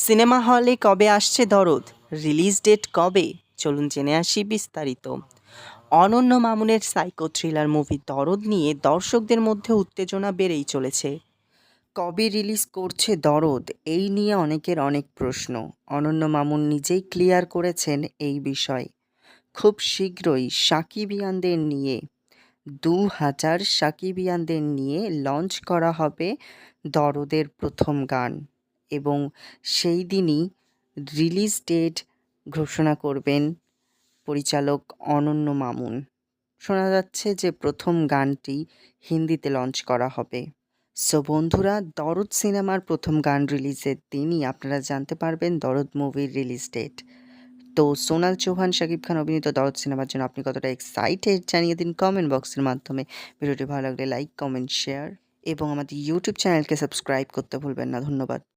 Cinema হলে কবে আসছে দরদ? রিলিজ ডেট কবে? চলুন জেনে আসি বিস্তারিত। অনন্য মামুনের সাইকো থ্রিলার মুভি দরদ নিয়ে দর্শকদের মধ্যে উত্তেজনা বেড়েই চলেছে। কবে রিলিজ করছে দরদ, এই নিয়ে অনেকের অনেক প্রশ্ন। অনন্য মামুন নিজেই ক্লিয়ার করেছেন এই বিষয়। খুব শীঘ্রই সাকিবিয়ানদের নিয়ে সাকিবিয়ানদের নিয়ে লঞ্চ করা হবে দরদের প্রথম গান, এবং সেই দিনই রিলিজ ডেট ঘোষণা করবেন পরিচালক অনন্য মামুন। শোনা যাচ্ছে যে প্রথম গানটি হিন্দিতে লঞ্চ করা হবে। সো বন্ধুরা, দরদ সিনেমার প্রথম গান রিলিজের দিনই আপনারা জানতে পারবেন দরদ মুভির রিলিজ ডেট। তো সোনাল চৌহান, শাকিব খান অভিনীত দরদ সিনেমার জন্য আপনি কতটা এক্সাইটেড জানিয়ে দিন কমেন্ট বক্সের মাধ্যমে। ভিডিওটি ভালো লাগলে লাইক, কমেন্ট, শেয়ার এবং আমাদের ইউটিউব চ্যানেলকে সাবস্ক্রাইব করতে ভুলবেন না। ধন্যবাদ।